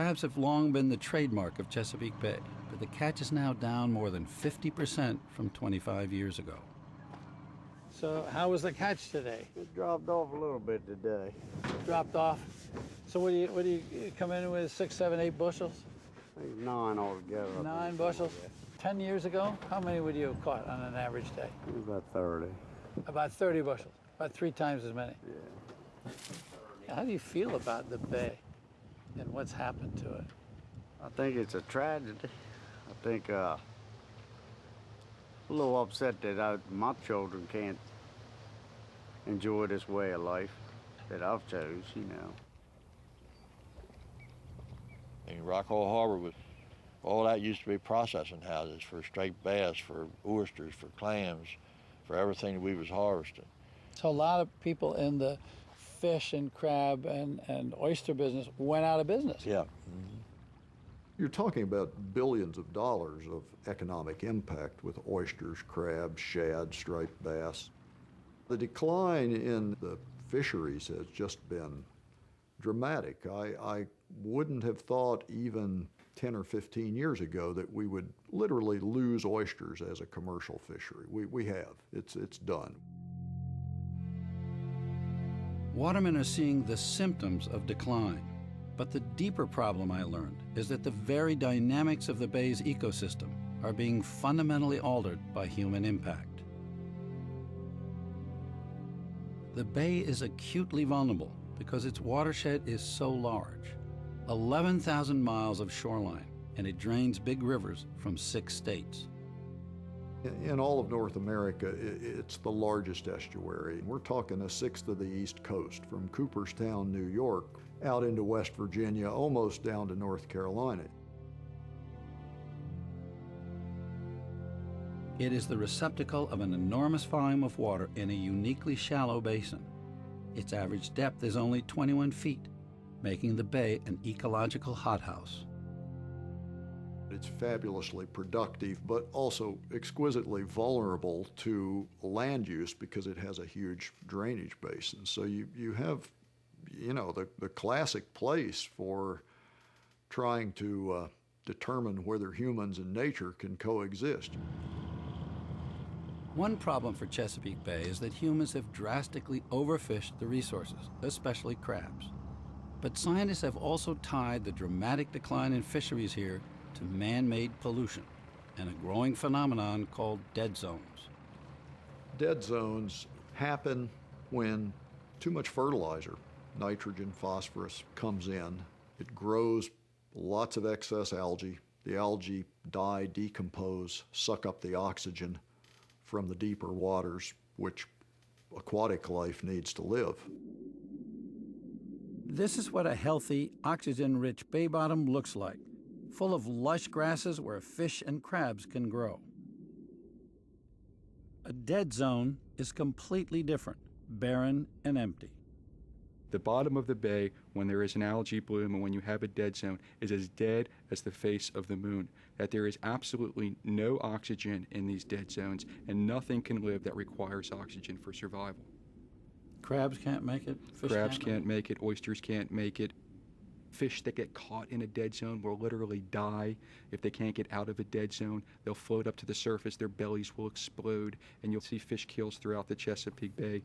Crabs have long been the trademark of Chesapeake Bay, but the catch is now down more than 50% from 25 years ago. So how was the catch today? It dropped off a little bit today. Dropped off. So what do you come in with, 6, 7, 8 bushels? I think 9 altogether. 9 bushels? 10 years ago, how many would you have caught on an average day? About 30. About 30 bushels, about 3 times as many. Yeah. How do you feel about the bay and what's happened to it? I think it's a tragedy. I think a little upset that my children can't enjoy this way of life that I've chose, you know. In Rockwall Harbor, all that used to be processing houses for straight bass, for oysters, for clams, for everything we was harvesting. So a lot of people in the fish and crab and oyster business went out of business. Yeah. You're talking about billions of dollars of economic impact with oysters, crabs, shad, striped bass. The decline in the fisheries has just been dramatic. I wouldn't have thought even 10 or 15 years ago that we would literally lose oysters as a commercial fishery. We have. It's done. Watermen are seeing the symptoms of decline. But the deeper problem, I learned, is that the very dynamics of the bay's ecosystem are being fundamentally altered by human impact. The bay is acutely vulnerable because its watershed is so large. 11,000 miles of shoreline, and it drains big rivers from 6 states. In all of North America, it's the largest estuary. We're talking 1/6 of the East Coast, from Cooperstown, New York, out into West Virginia, almost down to North Carolina. It is the receptacle of an enormous volume of water in a uniquely shallow basin. Its average depth is only 21 feet, making the bay an ecological hothouse. It's fabulously productive, but also exquisitely vulnerable to land use because it has a huge drainage basin. So you have, you know, the classic place for trying to determine whether humans and nature can coexist. One problem for Chesapeake Bay is that humans have drastically overfished the resources, especially crabs. But scientists have also tied the dramatic decline in fisheries here to man-made pollution and a growing phenomenon called dead zones. Dead zones happen when too much fertilizer, nitrogen, phosphorus, comes in. It grows lots of excess algae. The algae die, decompose, suck up the oxygen from the deeper waters, which aquatic life needs to live. This is what a healthy, oxygen-rich bay bottom looks like, full of lush grasses where fish and crabs can grow. A dead zone is completely different, barren and empty. The bottom of the bay, when there is an algae bloom and when you have a dead zone, is as dead as the face of the moon. That there is absolutely no oxygen in these dead zones, and nothing can live that requires oxygen for survival. Crabs can't make it, fish Crabs can't make it, oysters can't make it. Fish that get caught in a dead zone will literally die if they can't get out of a dead zone. They'll float up to the surface, their bellies will explode, and you'll see fish kills throughout the Chesapeake Bay.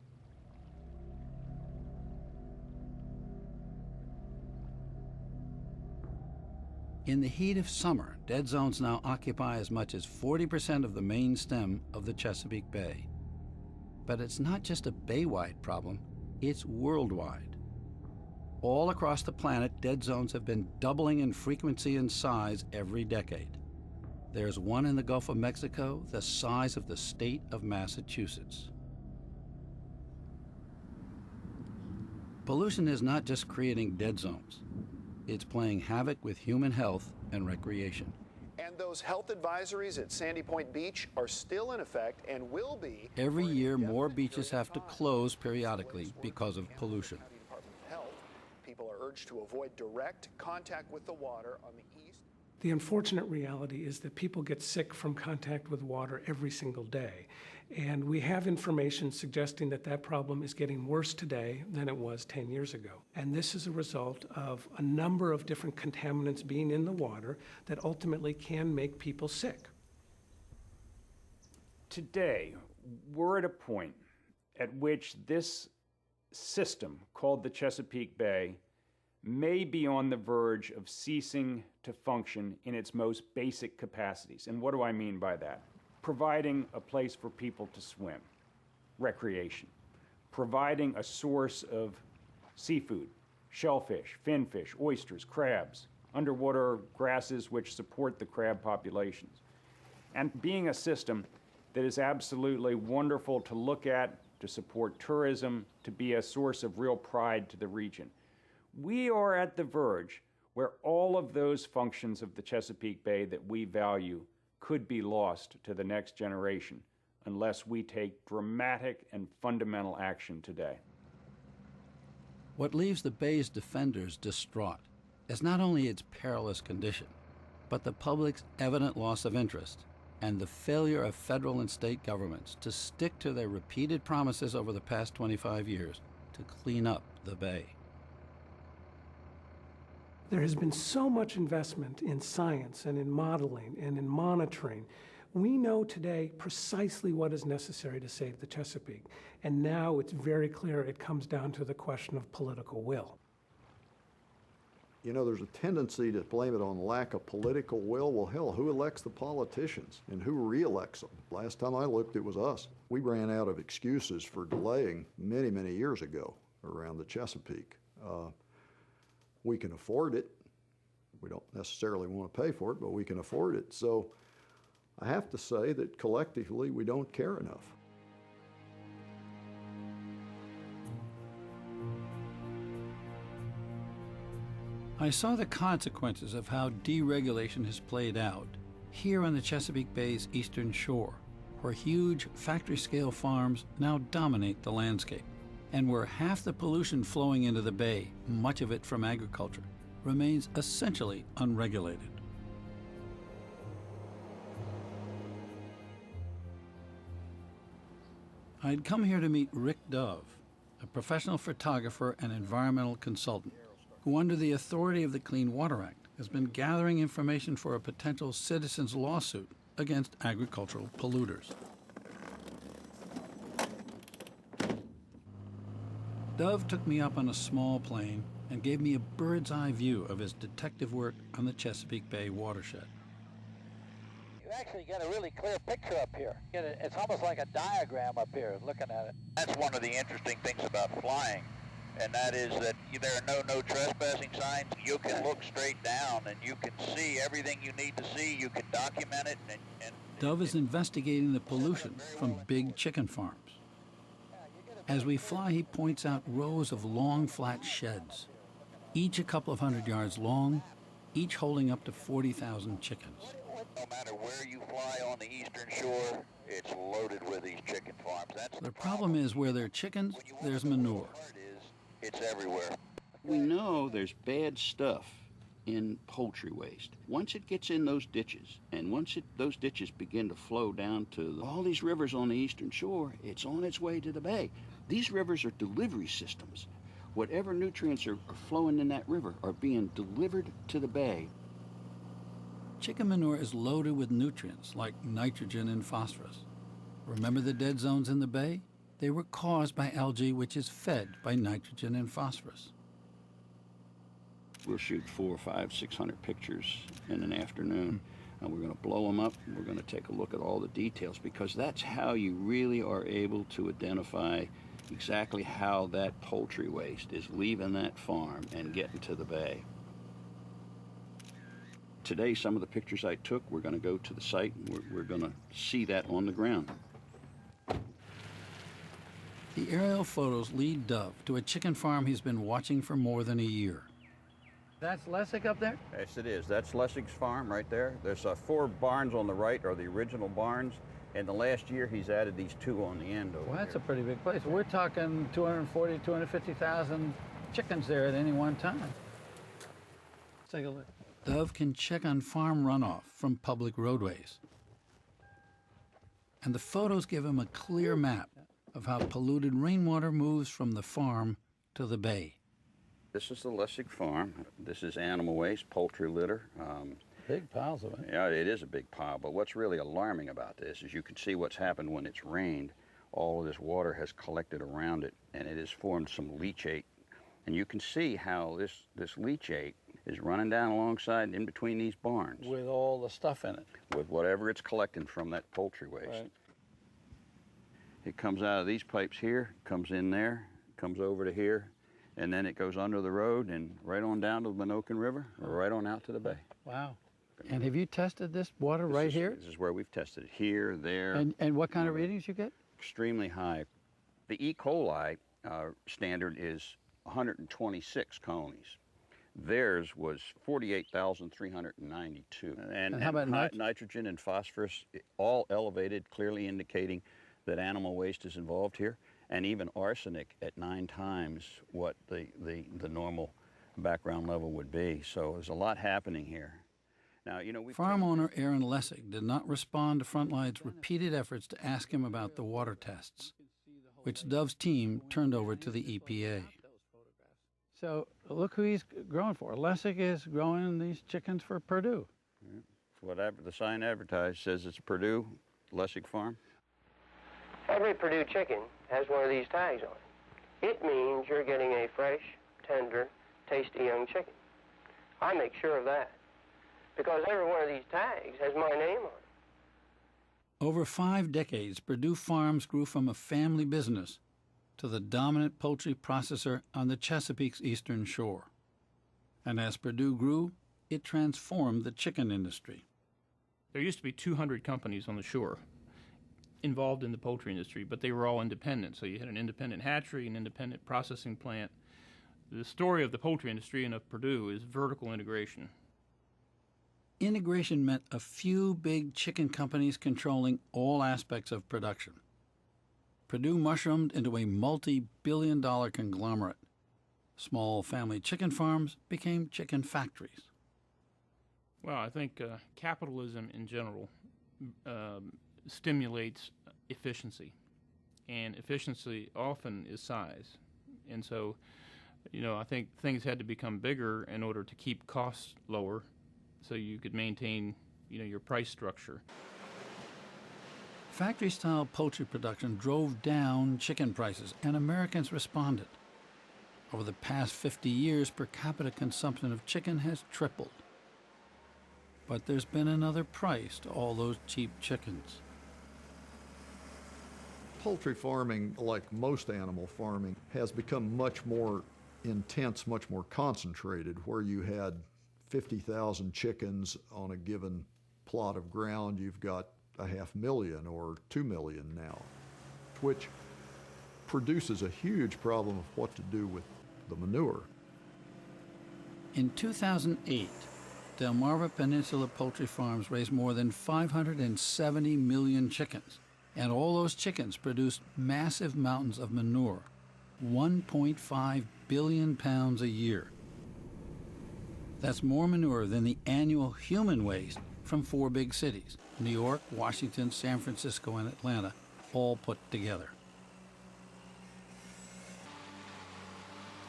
In the heat of summer, dead zones now occupy as much as 40% of the main stem of the Chesapeake Bay. But it's not just a bay-wide problem, it's worldwide. All across the planet, dead zones have been doubling in frequency and size every decade. There's one in the Gulf of Mexico the size of the state of Massachusetts. Pollution is not just creating dead zones. It's playing havoc with human health and recreation. And those health advisories at Sandy Point Beach are still in effect and will be. Every year, more beaches have to close periodically because of pollution. People are urged to avoid direct contact with the water on the east. The unfortunate reality is that people get sick from contact with water every single day. And we have information suggesting that that problem is getting worse today than it was 10 years ago. And this is a result of a number of different contaminants being in the water that ultimately can make people sick. Today, we're at a point at which this system called the Chesapeake Bay may be on the verge of ceasing to function in its most basic capacities. And what do I mean by that? Providing a place for people to swim, recreation, providing a source of seafood, shellfish, finfish, oysters, crabs, underwater grasses which support the crab populations, and being a system that is absolutely wonderful to look at, to support tourism, to be a source of real pride to the region. We are at the verge where all of those functions of the Chesapeake Bay that we value could be lost to the next generation unless we take dramatic and fundamental action today. What leaves the bay's defenders distraught is not only its perilous condition, but the public's evident loss of interest and the failure of federal and state governments to stick to their repeated promises over the past 25 years to clean up the bay. There has been so much investment in science and in modeling and in monitoring. We know today precisely what is necessary to save the Chesapeake. And now it's very clear it comes down to the question of political will. You know, there's a tendency to blame it on lack of political will. Well, hell, who elects the politicians and who re-elects them? Last time I looked, it was us. We ran out of excuses for delaying many, many years ago around the Chesapeake. We can afford it. We don't necessarily want to pay for it, but we can afford it. So I have to say that collectively we don't care enough. I saw the consequences of how deregulation has played out here on the Chesapeake Bay's eastern shore, where huge factory-scale farms now dominate the landscape, and where half the pollution flowing into the bay, much of it from agriculture, remains essentially unregulated. I'd come here to meet Rick Dove, a professional photographer and environmental consultant, who under the authority of the Clean Water Act has been gathering information for a potential citizens' lawsuit against agricultural polluters. Dove took me up on a small plane and gave me a bird's-eye view of his detective work on the Chesapeake Bay watershed. You actually get a really clear picture up here. It's almost like a diagram up here, looking at it. That's one of the interesting things about flying, and that is that there are no trespassing signs. You can look straight down, and you can see everything you need to see. You can document it. Dove is investigating the pollution from big chicken farms. As we fly, he points out rows of long, flat sheds, each a couple of hundred yards long, each holding up to 40,000 chickens. No matter where you fly on the eastern shore, it's loaded with these chicken farms. That's the problem is where there are chickens, there's manure. It's everywhere. We know there's bad stuff in poultry waste. Once it gets in those ditches, and once those ditches begin to flow down to all these rivers on the eastern shore, it's on its way to the bay. These rivers are delivery systems. Whatever nutrients are flowing in that river are being delivered to the bay. Chicken manure is loaded with nutrients like nitrogen and phosphorus. Remember the dead zones in the bay? They were caused by algae which is fed by nitrogen and phosphorus. We'll shoot 400, 500, 600 pictures in an afternoon, and we're going to blow them up, and we're going to take a look at all the details, because that's how you really are able to identify exactly how that poultry waste is leaving that farm and getting to the bay. Today, some of the pictures I took, we're going to go to the site, and we're going to see that on the ground. The aerial photos lead Dove to a chicken farm he's been watching for more than a year. That's Lessig up there? Yes, it is. That's Lessig's farm right there. There's 4 barns on the right, are the original barns. And the last year, he's added these 2 on the end over Well, that's here. a pretty big place. We're talking 240, 250,000 chickens there at any one time. Let's take a look. Dove can check on farm runoff from public roadways. And the photos give him a clear map of how polluted rainwater moves from the farm to the bay. This is the Lessig farm. This is animal waste, poultry litter. Big piles of it. Yeah, it is a big pile, but what's really alarming about this is you can see what's happened when it's rained. All of this water has collected around it, and it has formed some leachate. And you can see how this leachate is running down alongside in between these barns. With all the stuff in it. With whatever it's collecting from that poultry waste. Right. It comes out of these pipes here, comes in there, comes over to here, and then it goes under the road and right on down to the Endocrine River, or right on out to the bay. Wow. And have you tested this water right here? This is where we've tested it, here, there. And what kind of readings you get? Extremely high. The E. coli standard is 126 colonies. Theirs was 48,392. And how about nitrogen and phosphorus, all elevated, clearly indicating that animal waste is involved here, and even arsenic at 9 times what the normal background level would be. So there's a lot happening here. Now, you know, farm owner Aaron Lessig did not respond to Frontline's repeated efforts to ask him about the water tests, which Dove's team turned over to the EPA. So look who he's growing for. Lessig is growing these chickens for Purdue. Whatever the sign advertised says it's Purdue Lessig Farm. Every Purdue chicken has one of these tags on it. It means you're getting a fresh, tender, tasty young chicken. I make sure of that, because every one of these tags has my name on it. Over 5 decades, Purdue Farms grew from a family business to the dominant poultry processor on the Chesapeake's eastern shore. And as Purdue grew, it transformed the chicken industry. There used to be 200 companies on the shore involved in the poultry industry, but they were all independent. So you had an independent hatchery, an independent processing plant. The story of the poultry industry and of Purdue is vertical integration. Integration meant a few big chicken companies controlling all aspects of production. Purdue mushroomed into a multi-billion-dollar conglomerate. Small family chicken farms became chicken factories. Well, I think capitalism in general stimulates efficiency, and efficiency often is size. And so, you know, I think things had to become bigger in order to keep costs lower so you could maintain, you know, your price structure. Factory-style poultry production drove down chicken prices, and Americans responded. Over the past 50 years, per capita consumption of chicken has tripled. But there's been another price to all those cheap chickens. Poultry farming, like most animal farming, has become much more intense, much more concentrated, where you had 50,000 chickens on a given plot of ground. You've got 500,000 or 2 million now, which produces a huge problem of what to do with the manure. In 2008, Delmarva Peninsula Poultry Farms raised more than 570 million chickens, and all those chickens produced massive mountains of manure, 1.5 billion pounds a year. That's more manure than the annual human waste from 4 big cities, New York, Washington, San Francisco, and Atlanta, all put together.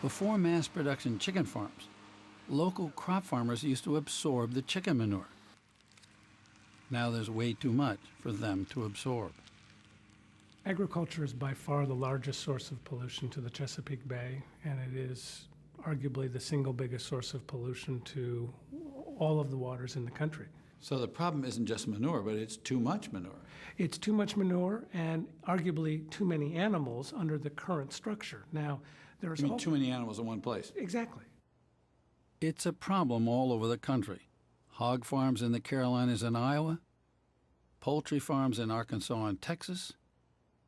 Before mass production chicken farms, local crop farmers used to absorb the chicken manure. Now there's way too much for them to absorb. Agriculture is by far the largest source of pollution to the Chesapeake Bay, and it is arguably the single biggest source of pollution to all of the waters in the country. So the problem isn't just manure, but it's too much manure. It's too much manure and arguably too many animals under the current structure. Now, there's too many animals in one place. Exactly. It's a problem all over the country. Hog farms in the Carolinas and Iowa, poultry farms in Arkansas and Texas,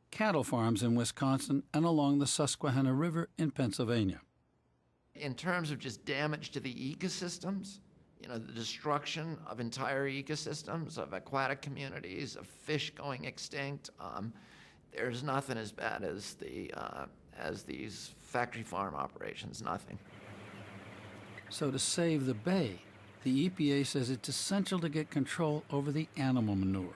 cattle farms in Wisconsin and along the Susquehanna River in Pennsylvania. In terms of just damage to the ecosystems, you know, the destruction of entire ecosystems, of aquatic communities, of fish going extinct, there's nothing as bad as these factory farm operations, nothing. So to save the bay, the EPA says it's essential to get control over the animal manure.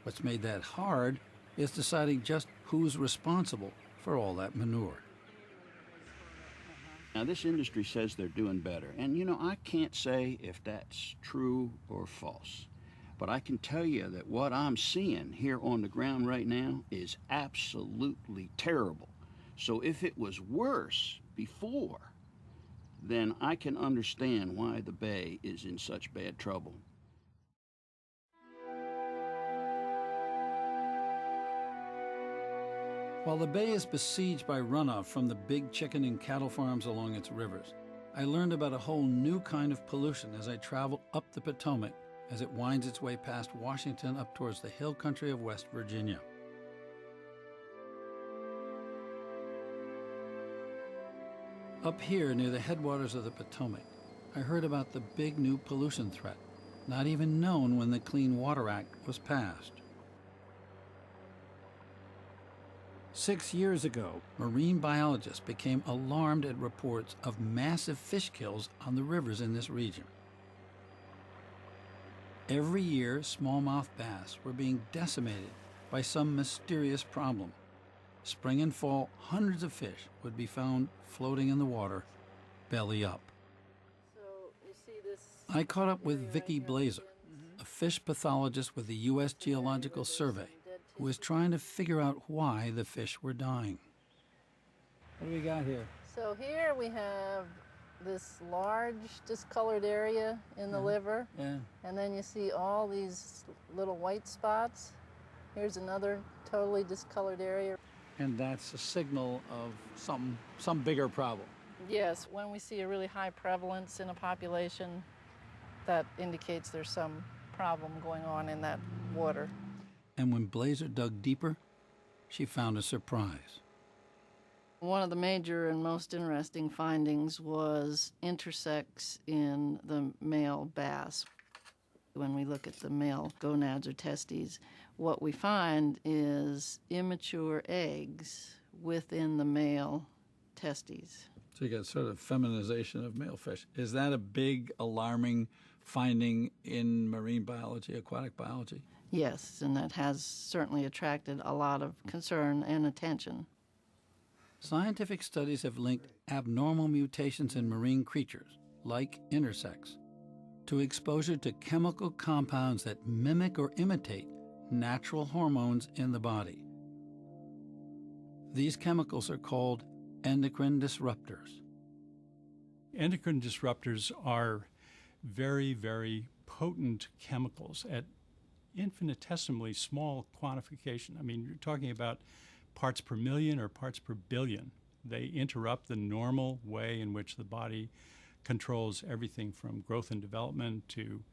What's made that hard is deciding just who's responsible for all that manure. Now, this industry says they're doing better, and you know, I can't say if that's true or false, but I can tell you that what I'm seeing here on the ground right now is absolutely terrible. So if it was worse before, then I can understand why the bay is in such bad trouble. While the bay is besieged by runoff from the big chicken and cattle farms along its rivers, I learned about a whole new kind of pollution as I traveled up the Potomac as it winds its way past Washington up towards the hill country of West Virginia. Up here near the headwaters of the Potomac, I heard about the big new pollution threat, not even known when the Clean Water Act was passed. 6 years ago, marine biologists became alarmed at reports of massive fish kills on the rivers in this region. Every year, smallmouth bass were being decimated by some mysterious problem. Spring and fall, hundreds of fish would be found floating in the water, belly up. So you see this. I caught up with Vicki Blazer, a fish pathologist with the U.S. Geological Survey, who was trying to figure out why the fish were dying. What do we got here? So here we have this large discolored area in the liver. Yeah. And then you see all these little white spots. Here's another totally discolored area. And that's a signal of some bigger problem. Yes, when we see a really high prevalence in a population, that indicates there's some problem going on in that water. And when Blazer dug deeper, she found a surprise. One of the major and most interesting findings was intersex in the male bass. When we look at the male gonads or testes, what we find is immature eggs within the male testes. So you got sort of feminization of male fish. Is that a big, alarming finding in marine biology, aquatic biology? Yes, and that has certainly attracted a lot of concern and attention. Scientific studies have linked abnormal mutations in marine creatures, like intersex, to exposure to chemical compounds that mimic or imitate natural hormones in the body. These chemicals are called endocrine disruptors. Endocrine disruptors are very, very potent chemicals at infinitesimally small quantification. I mean, you're talking about parts per million or parts per billion. They interrupt the normal way in which the body controls everything from growth and development to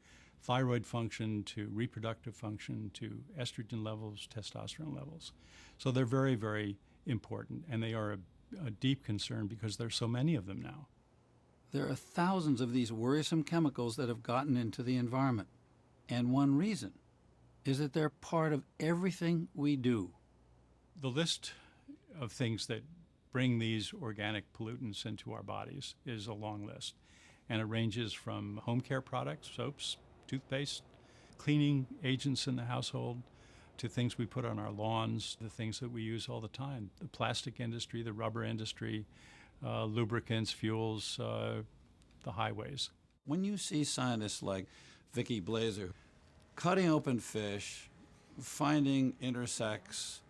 thyroid function to reproductive function to estrogen levels, testosterone levels. So they're very, very important, and they are a deep concern because there's so many of them now. There are thousands of these worrisome chemicals that have gotten into the environment, and one reason is that they're part of everything we do. The list of things that bring these organic pollutants into our bodies is a long list, and it ranges from home care products, soaps, toothpaste, cleaning agents in the household, to things we put on our lawns, the things that we use all the time, the plastic industry, the rubber industry, lubricants, fuels, the highways. When you see scientists like Vicki Blazer cutting open fish, finding intersex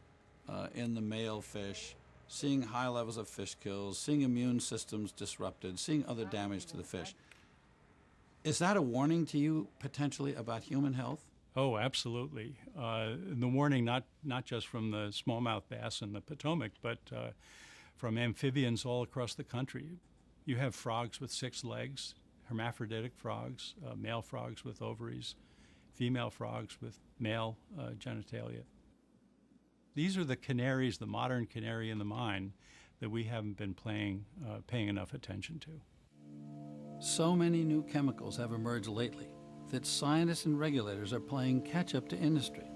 in the male fish, seeing high levels of fish kills, seeing immune systems disrupted, seeing other damage to the fish, is that a warning to you potentially about human health? Oh, absolutely. The warning not just from the smallmouth bass in the Potomac, but from amphibians all across the country. You have frogs with 6 legs, hermaphroditic frogs, male frogs with ovaries, female frogs with male genitalia. These are the canaries, the modern canary in the mine, that we haven't been paying enough attention to. So many new chemicals have emerged lately that scientists and regulators are playing catch-up to industry,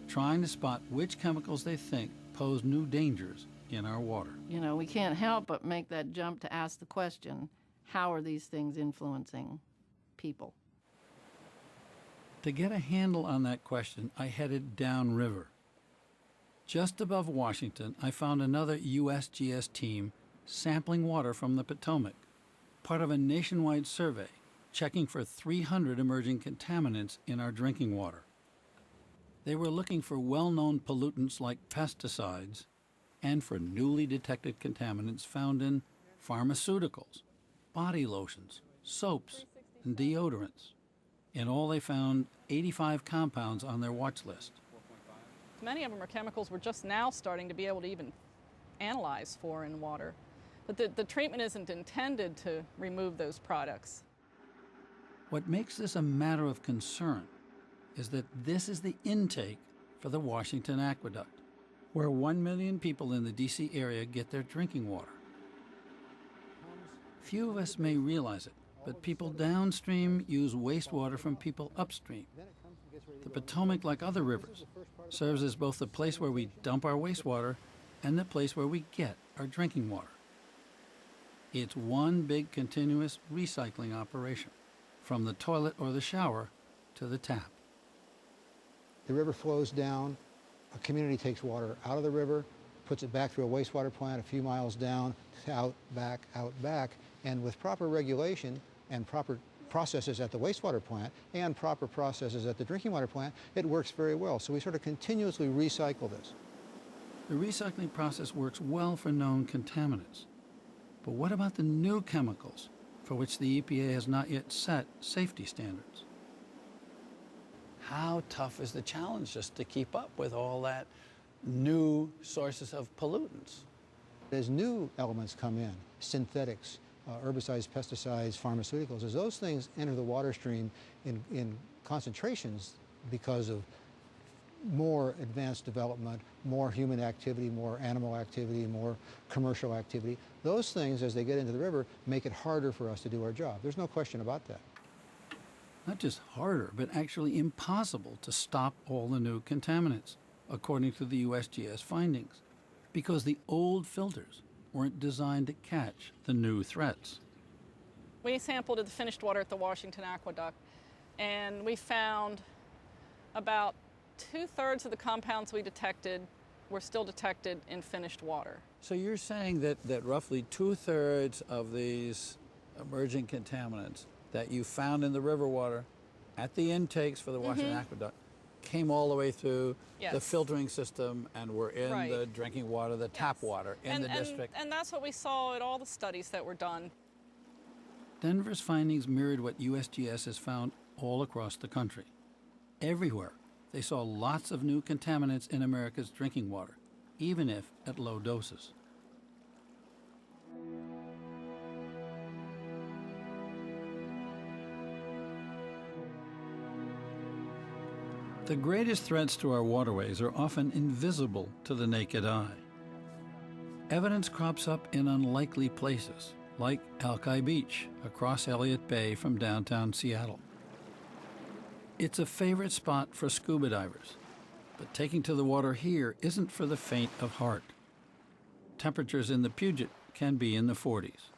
trying to spot which chemicals they think pose new dangers in our water. You know, we can't help but make that jump to ask the question, how are these things influencing people? To get a handle on that question, I headed downriver. Just above Washington, I found another USGS team sampling water from the Potomac, part of a nationwide survey checking for 300 emerging contaminants in our drinking water. They were looking for well-known pollutants like pesticides and for newly detected contaminants found in pharmaceuticals, body lotions, soaps, and deodorants. In all, they found 85 compounds on their watch list. Many of them are chemicals we're just now starting to be able to even analyze for in water. But the treatment isn't intended to remove those products. What makes this a matter of concern is that this is the intake for the Washington Aqueduct, where 1 million people in the D.C. area get their drinking water. Few of us may realize it, but people downstream use wastewater from people upstream. The Potomac, like other rivers, serves as both the place where we dump our wastewater and the place where we get our drinking water. It's one big continuous recycling operation, from the toilet or the shower to the tap. The river flows down, a community takes water out of the river, puts it back through a wastewater plant a few miles down, out, back, and with proper regulation and proper processes at the wastewater plant and proper processes at the drinking water plant, it works very well. So we sort of continuously recycle this. The recycling process works well for known contaminants. But what about the new chemicals for which the EPA has not yet set safety standards? How tough is the challenge just to keep up with all that new sources of pollutants? As new elements come in, synthetics, herbicides, pesticides, pharmaceuticals, as those things enter the water stream in concentrations because of more advanced development, more human activity, more animal activity, more commercial activity, those things, as they get into the river, make it harder for us to do our job. There's no question about that. Not just harder, but actually impossible to stop all the new contaminants, according to the USGS findings, because the old filters weren't designed to catch the new threats. We sampled the finished water at the Washington Aqueduct, and we found about 2/3 of the compounds we detected were still detected in finished water. So you're saying that roughly 2/3 of these emerging contaminants that you found in the river water at the intakes for the Washington Aqueduct came all the way through the filtering system and were in the drinking water, the tap water in the district. And that's what we saw at all the studies that were done. Denver's findings mirrored what USGS has found all across the country. Everywhere, they saw lots of new contaminants in America's drinking water, even if at low doses. The greatest threats to our waterways are often invisible to the naked eye. Evidence crops up in unlikely places, like Alki Beach, across Elliott Bay from downtown Seattle. It's a favorite spot for scuba divers, but taking to the water here isn't for the faint of heart. Temperatures in the Puget can be in the 40s.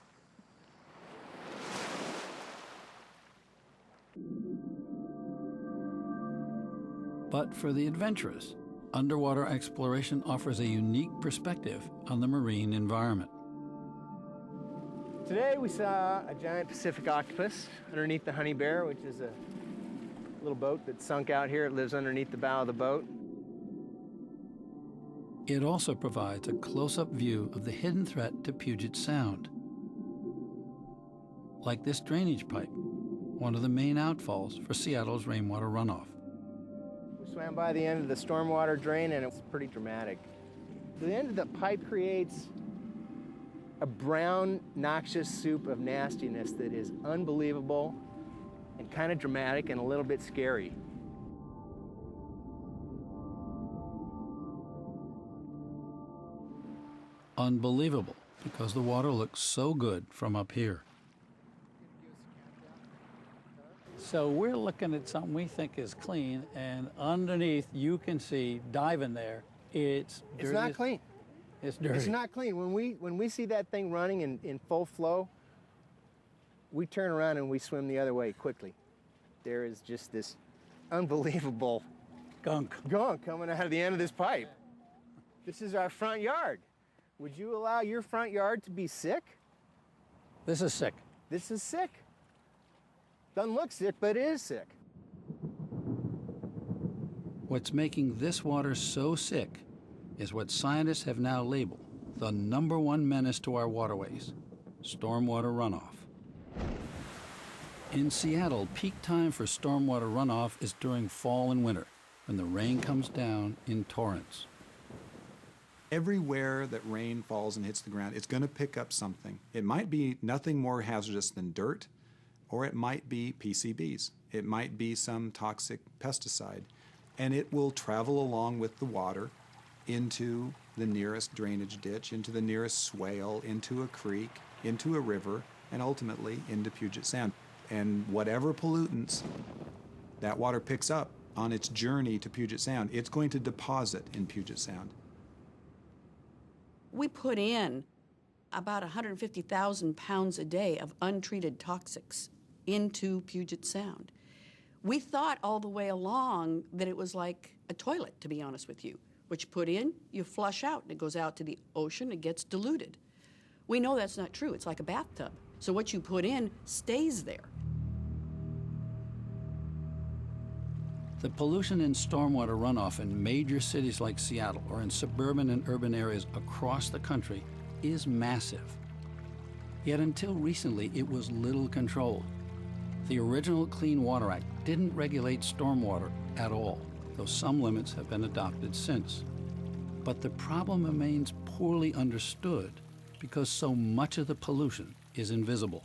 But for the adventurous, underwater exploration offers a unique perspective on the marine environment. Today we saw a giant Pacific octopus underneath the Honey Bear, which is a little boat that sunk out here. It lives underneath the bow of the boat. It also provides a close-up view of the hidden threat to Puget Sound, like this drainage pipe, one of the main outfalls for Seattle's rainwater runoff. We swam by the end of the stormwater drain, and it's pretty dramatic. The end of the pipe creates a brown, noxious soup of nastiness that is unbelievable and kind of dramatic and a little bit scary. Unbelievable, because the water looks so good from up here. So we're looking at something we think is clean, and underneath you can see, diving there, it's dirty. It's not clean. It's dirty. It's not clean. When we see that thing running in full flow, we turn around and we swim the other way quickly. There is just this unbelievable gunk coming out of the end of this pipe. This is our front yard. Would you allow your front yard to be sick? This is sick. This is sick. Doesn't look sick, but it is sick. What's making this water so sick is what scientists have now labeled the #1 menace to our waterways: stormwater runoff. In Seattle, peak time for stormwater runoff is during fall and winter, when the rain comes down in torrents. Everywhere that rain falls and hits the ground, it's going to pick up something. It might be nothing more hazardous than dirt, or it might be PCBs. It might be some toxic pesticide. And it will travel along with the water into the nearest drainage ditch, into the nearest swale, into a creek, into a river, and ultimately into Puget Sound. And whatever pollutants that water picks up on its journey to Puget Sound, it's going to deposit in Puget Sound. We put in about 150,000 pounds a day of untreated toxics into Puget Sound. We thought all the way along that it was like a toilet, to be honest with you. What you put in, you flush out, and it goes out to the ocean, it gets diluted. We know that's not true. It's like a bathtub. So what you put in stays there. The pollution in stormwater runoff in major cities like Seattle or in suburban and urban areas across the country is massive. Yet until recently, it was little controlled. The original Clean Water Act didn't regulate stormwater at all, though some limits have been adopted since. But the problem remains poorly understood because so much of the pollution is invisible.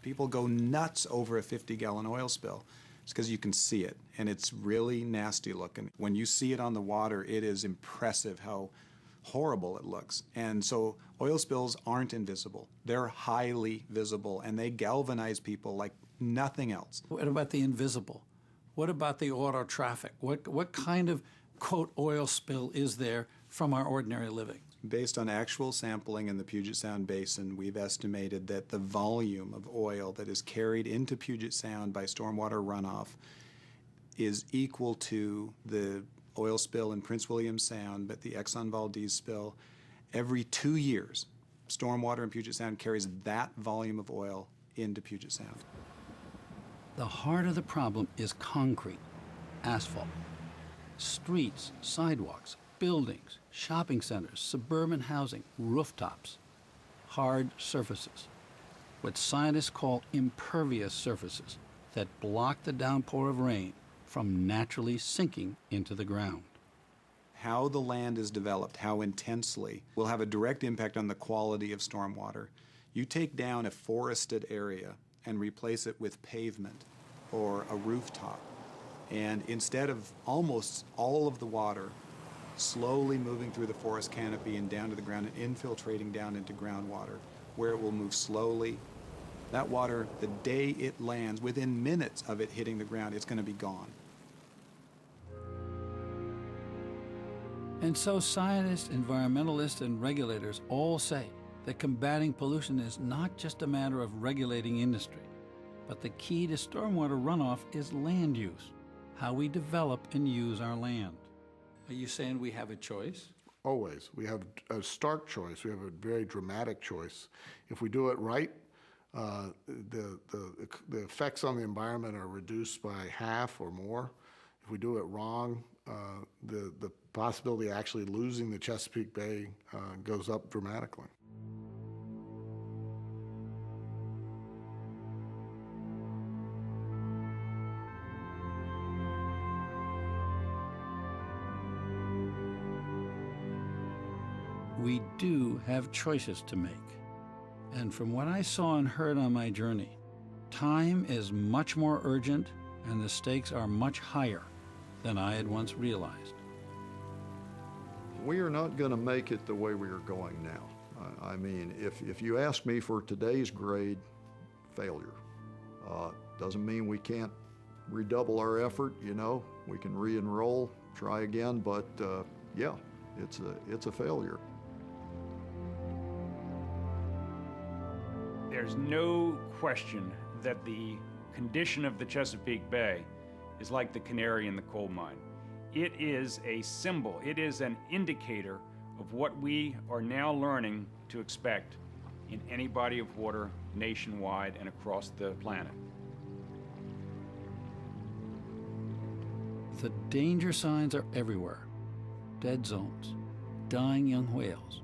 People go nuts over a 50-gallon oil spill. It's because you can see it, and it's really nasty looking. When you see it on the water, it is impressive how horrible it looks. And so oil spills aren't invisible. They're highly visible, and they galvanize people like nothing else. What about the invisible? What about the auto traffic? What kind of, quote, oil spill is there from our ordinary living? Based on actual sampling in the Puget Sound Basin, we've estimated that the volume of oil that is carried into Puget Sound by stormwater runoff is equal to the oil spill in Prince William Sound, but the Exxon Valdez spill. Every 2 years, stormwater in Puget Sound carries that volume of oil into Puget Sound. The heart of the problem is concrete, asphalt. Streets, sidewalks, buildings, shopping centers, suburban housing, rooftops, hard surfaces, what scientists call impervious surfaces that block the downpour of rain from naturally sinking into the ground. How the land is developed, how intensely, will have a direct impact on the quality of stormwater. You take down a forested area and replace it with pavement or a rooftop, and instead of almost all of the water slowly moving through the forest canopy and down to the ground and infiltrating down into groundwater, where it will move slowly, that water, the day it lands, within minutes of it hitting the ground, it's going to be gone. And so scientists, environmentalists, and regulators all say that combating pollution is not just a matter of regulating industry, but the key to stormwater runoff is land use, how we develop and use our land. Are you saying we have a choice? Always. We have a stark choice. We have a very dramatic choice. If we do it right, the effects on the environment are reduced by half or more. If we do it wrong, the possibility of actually losing the Chesapeake Bay goes up dramatically. We do have choices to make. And from what I saw and heard on my journey, time is much more urgent and the stakes are much higher than I had once realized. We are not going to make it the way we are going now. I mean, if you ask me for today's grade, failure. Doesn't mean we can't redouble our effort, you know. We can re-enroll, try again, but yeah, it's a failure. There's no question that the condition of the Chesapeake Bay is like the canary in the coal mine. It is a symbol, it is an indicator of what we are now learning to expect in any body of water nationwide and across the planet. The danger signs are everywhere. Dead zones, dying young whales,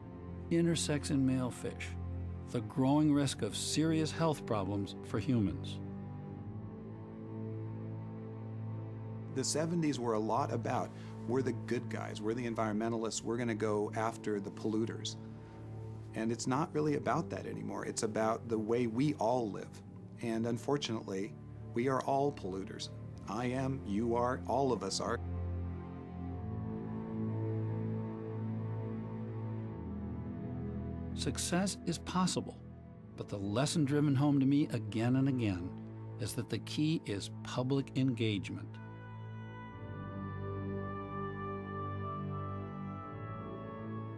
intersex in male fish, the growing risk of serious health problems for humans. The 70s were a lot about, we're the good guys, we're the environmentalists, we're going to go after the polluters. And it's not really about that anymore. It's about the way we all live. And unfortunately, we are all polluters. I am, you are, all of us are. Success is possible, but the lesson driven home to me again and again is that the key is public engagement.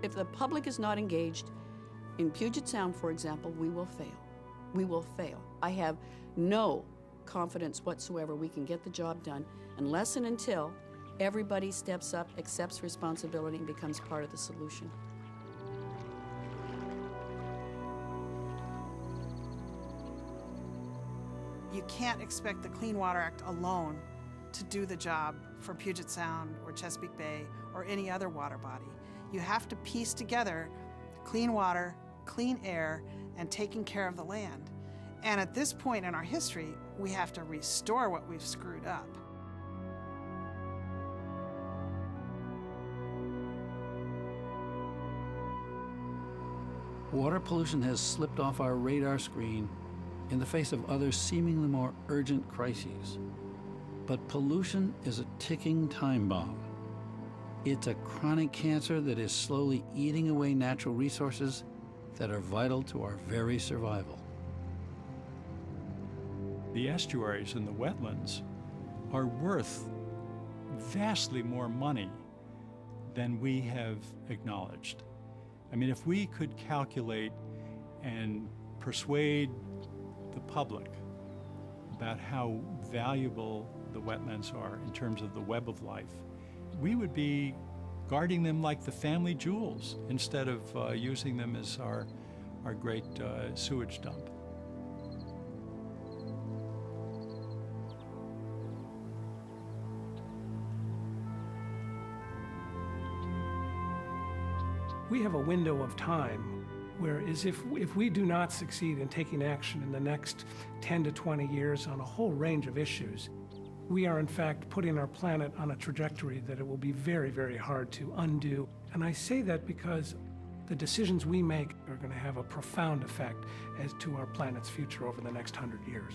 If the public is not engaged, in Puget Sound, for example, we will fail. We will fail. I have no confidence whatsoever we can get the job done unless and until everybody steps up, accepts responsibility, and becomes part of the solution. You can't expect the Clean Water Act alone to do the job for Puget Sound or Chesapeake Bay or any other water body. You have to piece together clean water, clean air, and taking care of the land. And at this point in our history, we have to restore what we've screwed up. Water pollution has slipped off our radar screen in the face of other seemingly more urgent crises. But pollution is a ticking time bomb. It's a chronic cancer that is slowly eating away natural resources that are vital to our very survival. The estuaries and the wetlands are worth vastly more money than we have acknowledged. I mean, if we could calculate and persuade the public about how valuable the wetlands are in terms of the web of life, we would be guarding them like the family jewels instead of using them as our great sewage dump. We have a window of time whereas if we do not succeed in taking action in the next 10 to 20 years on a whole range of issues, we are in fact putting our planet on a trajectory that it will be very, very hard to undo. And I say that because the decisions we make are going to have a profound effect as to our planet's future over the next 100 years.